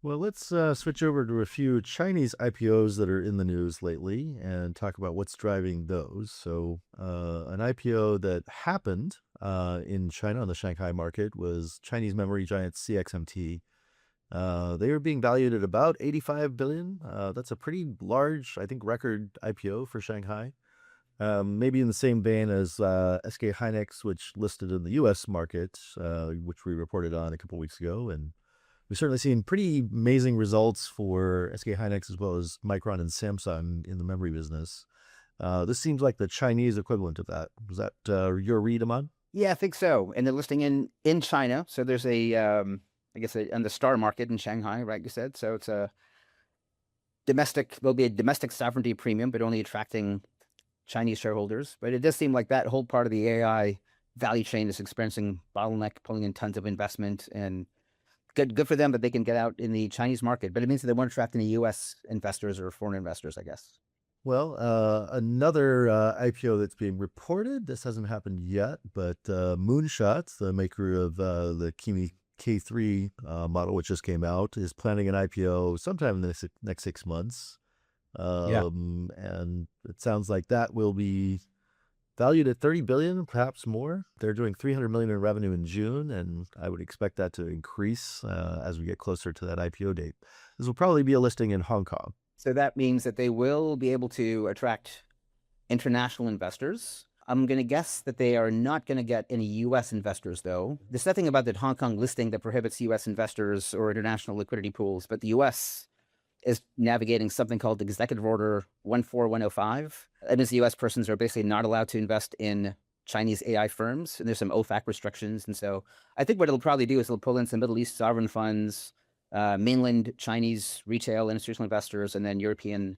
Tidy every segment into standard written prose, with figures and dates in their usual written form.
Well, let's switch over to a few Chinese IPOs that are in the news lately and talk about what's driving those. So, an IPO that happened in China on the Shanghai market was Chinese memory giant CXMT. They are being valued at about 85 billion. That's a pretty large, I think, record IPO for Shanghai. Maybe in the same vein as SK Hynix, which listed in the U.S. market, which we reported on a couple weeks ago, and we've certainly seen pretty amazing results for SK Hynix as well as Micron and Samsung in the memory business. This seems like the Chinese equivalent of that. Was that your read, Aman? Yeah, I think so. And they're listing in China. So there's I guess, on the star market in Shanghai, right? You said so. It's a will be a domestic sovereignty premium, but only attracting Chinese shareholders. But it does seem like that whole part of the AI value chain is experiencing bottleneck, pulling in tons of investment, and good for them that they can get out in the Chinese market. But it means that they won't attract any U.S. investors or foreign investors, I guess. Well, another IPO that's being reported, this hasn't happened yet, but Moonshot, the maker of the Kimi K3 model, which just came out, is planning an IPO sometime in the next 6 months. Yeah. And it sounds like that will be valued at 30 billion, perhaps more. They're doing 300 million in revenue in June, and I would expect that to increase as we get closer to that IPO date. This will probably be a listing in Hong Kong. So that means that they will be able to attract international investors. I'm going to guess that they are not going to get any U.S. investors, though. There's nothing about the Hong Kong listing that prohibits U.S. investors or international liquidity pools, but the U.S. is navigating something called Executive Order 14105. That means the U.S. persons are basically not allowed to invest in Chinese AI firms, and there's some OFAC restrictions. And so I think what it'll probably do is it'll pull in some Middle East sovereign funds, mainland Chinese retail and institutional investors, and then European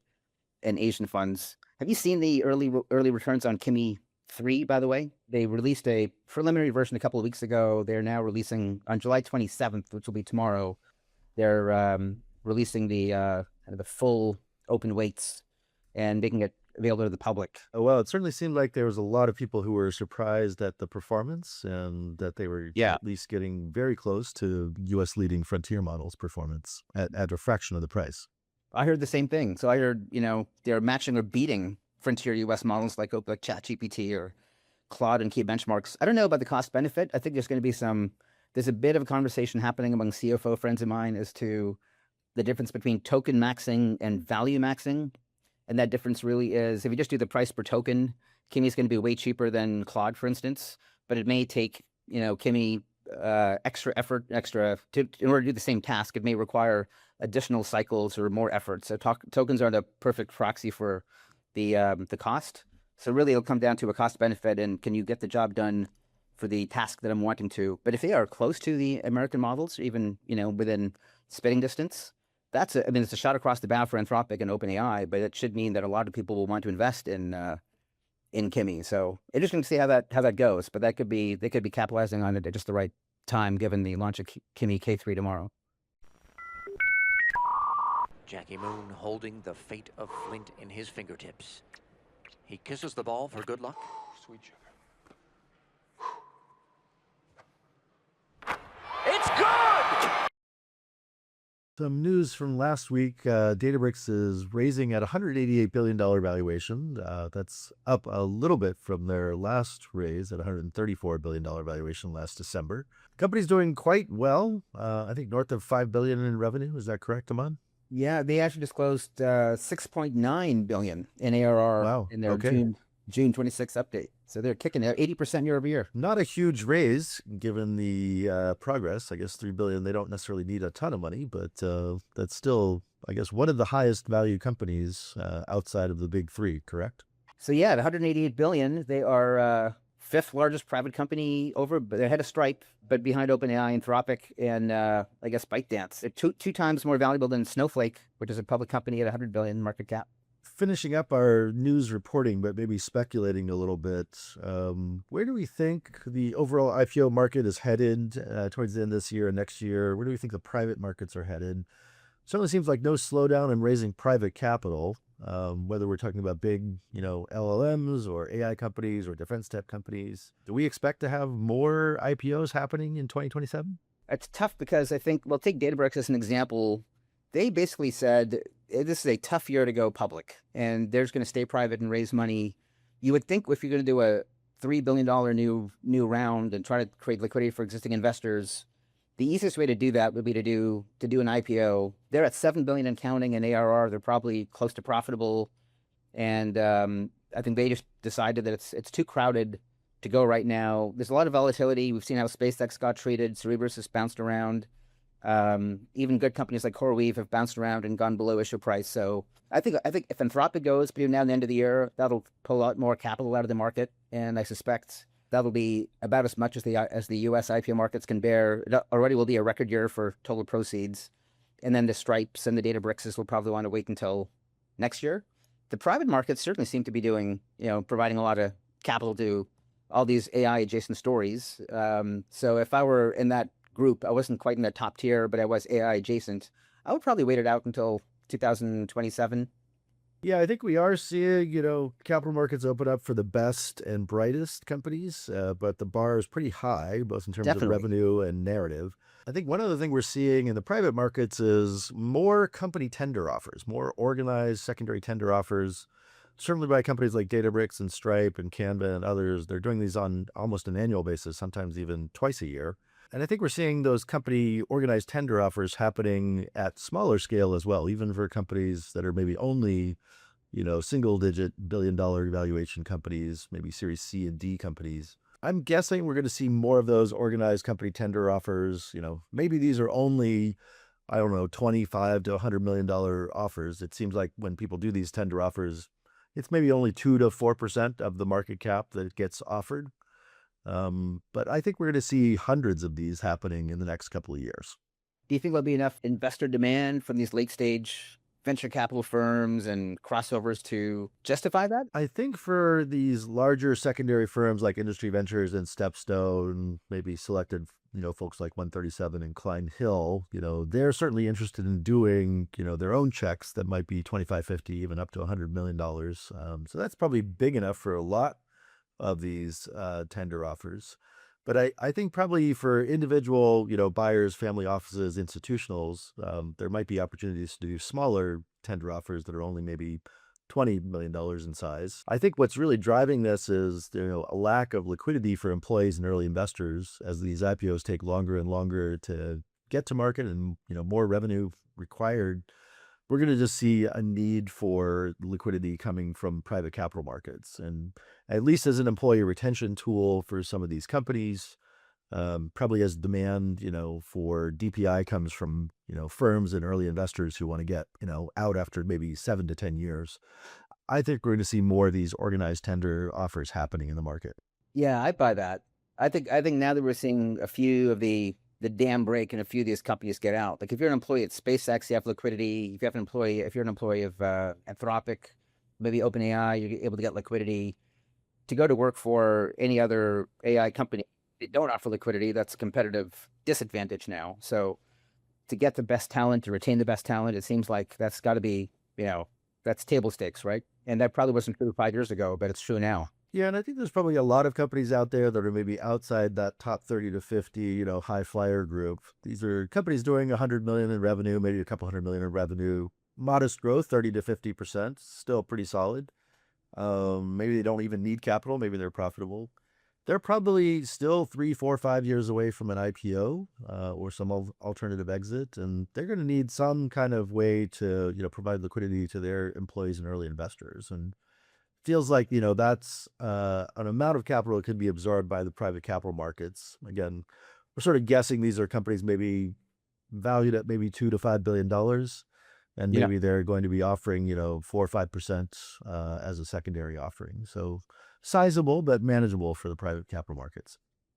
and Asian funds. Have you seen the early returns on Kimi 3, by the way? They released a preliminary version a couple of weeks ago. They're now releasing on July 27th, which will be tomorrow. They're releasing the full open weights and making it available to the public. Oh, well, it certainly seemed like there was a lot of people who were surprised at the performance and that they were at least getting very close to U.S. leading frontier models performance at a fraction of the price. I heard the same thing. So I heard, they're matching or beating frontier U.S. models like ChatGPT or Claude and key benchmarks. I don't know about the cost benefit. I think there's going to be there's a bit of a conversation happening among CFO friends of mine as to the difference between token maxing and value maxing. And that difference really is, if you just do the price per token, Kimi is going to be way cheaper than Claude, for instance, but it may take, Kimi extra effort, in order to do the same task. It may require additional cycles or more effort. So tokens are the perfect proxy for the cost. So really it'll come down to a cost benefit and can you get the job done for the task that I'm wanting to. But if they are close to the American models, even, within spitting distance, it's a shot across the bow for Anthropic and OpenAI, but it should mean that a lot of people will want to invest in Kimi. So interesting to see how that goes. But they could be capitalizing on it at just the right time, given the launch of Kimi K3 tomorrow. Jackie Moon holding the fate of Flint in his fingertips. He kisses the ball for good luck. Sweet sugar. It's good! Some news from last week, Databricks is raising at $188 billion valuation. That's up a little bit from their last raise at $134 billion valuation last December. The company's doing quite well. I think north of $5 billion in revenue. Is that correct, Aman? Yeah, they actually disclosed $6.9 billion in ARR in their June 26 update. So they're kicking it 80% year over year. Not a huge raise given the progress. I guess $3 billion, they don't necessarily need a ton of money, but that's still, I guess, one of the highest value companies outside of the big three, correct? So yeah, the $188 billion, they are fifth largest private company they're ahead of Stripe, but behind OpenAI, Anthropic, and I guess ByteDance. They're two times more valuable than Snowflake, which is a public company at $100 billion market cap. Finishing up our news reporting, but maybe speculating a little bit, where do we think the overall IPO market is headed towards the end of this year and next year? Where do we think the private markets are headed? Certainly seems like no slowdown in raising private capital, whether we're talking about big, LLMs or AI companies or defense tech companies. Do we expect to have more IPOs happening in 2027? It's tough because I think, take Databricks as an example. they basically said this is a tough year to go public, and they're just going to stay private and raise money. You would think if you're going to do a $3 billion new round and try to create liquidity for existing investors, the easiest way to do that would be to do an IPO. They're at $7 billion and counting in ARR. They're probably close to profitable, and I think they just decided that it's too crowded to go right now. There's a lot of volatility. We've seen how SpaceX got treated. Cerebras has bounced around. Even good companies like CoreWeave have bounced around and gone below issue price. So I think if Anthropic goes between now and the end of the year, that'll pull out more capital out of the market, and I suspect that'll be about as much as the U.S. IPO markets can bear. It already will be a record year for total proceeds, and then the Stripes and the Databricks will probably want to wait until next year. The private markets certainly seem to be doing, providing a lot of capital to all these AI adjacent stories. So if I were in that group, I wasn't quite in the top tier, but I was AI adjacent, I would probably wait it out until 2027. Yeah, I think we are seeing, capital markets open up for the best and brightest companies, but the bar is pretty high, both in terms Definitely. of revenue and narrative. I think one other thing we're seeing in the private markets is more company tender offers, more organized secondary tender offers, certainly by companies like Databricks and Stripe and Canva and others. They're doing these on almost an annual basis, sometimes even twice a year. And I think we're seeing those company organized tender offers happening at smaller scale as well, even for companies that are maybe only, single digit billion-dollar valuation companies, maybe Series C and D companies. I'm guessing we're going to see more of those organized company tender offers. Maybe these are only, I don't know, $25 to $100 million offers. It seems like when people do these tender offers, it's maybe only 2 to 4% of the market cap that gets offered. But I think we're going to see hundreds of these happening in the next couple of years. Do you think there'll be enough investor demand from these late stage venture capital firms and crossovers to justify that? I think for these larger secondary firms like Industry Ventures and Stepstone, maybe selected, folks like 137 and Klein Hill, they're certainly interested in doing, their own checks that might be 25, 50, even up to $100 million. So that's probably big enough for a lot of these tender offers. But I think probably for individual, buyers, family offices, institutionals, there might be opportunities to do smaller tender offers that are only maybe $20 million in size. I think what's really driving this is, a lack of liquidity for employees and early investors as these IPOs take longer and longer to get to market and, more revenue required. We're going to just see a need for liquidity coming from private capital markets. And at least as an employee retention tool for some of these companies, probably as demand, for DPI comes from, firms and early investors who want to get, out after maybe 7 to 10 years. I think we're going to see more of these organized tender offers happening in the market. Yeah, I buy that. I think now that we're seeing a few of the dam break and a few of these companies get out. Like if you're an employee at SpaceX, you have liquidity. If you're an employee of Anthropic, maybe OpenAI, you're able to get liquidity. To go to work for any other AI company, they don't offer liquidity. That's a competitive disadvantage now. So to get the best talent, to retain the best talent, it seems like that's got to be, that's table stakes, right? And that probably wasn't true 5 years ago, but it's true now. Yeah, and I think there's probably a lot of companies out there that are maybe outside that top 30 to 50, high flyer group. These are companies doing 100 million in revenue, maybe a couple $100 million in revenue, modest growth, 30 to 50%, still pretty solid. Maybe they don't even need capital. Maybe they're profitable. They're probably still 3, 4, 5 years away from an IPO or some alternative exit, and they're going to need some kind of way to, provide liquidity to their employees and early investors. And feels like, that's an amount of capital that could be absorbed by the private capital markets. Again, we're sort of guessing these are companies maybe valued at maybe $2 to $5 billion, and maybe they're going to be offering, 4 or 5% as a secondary offering. So sizable, but manageable for the private capital markets.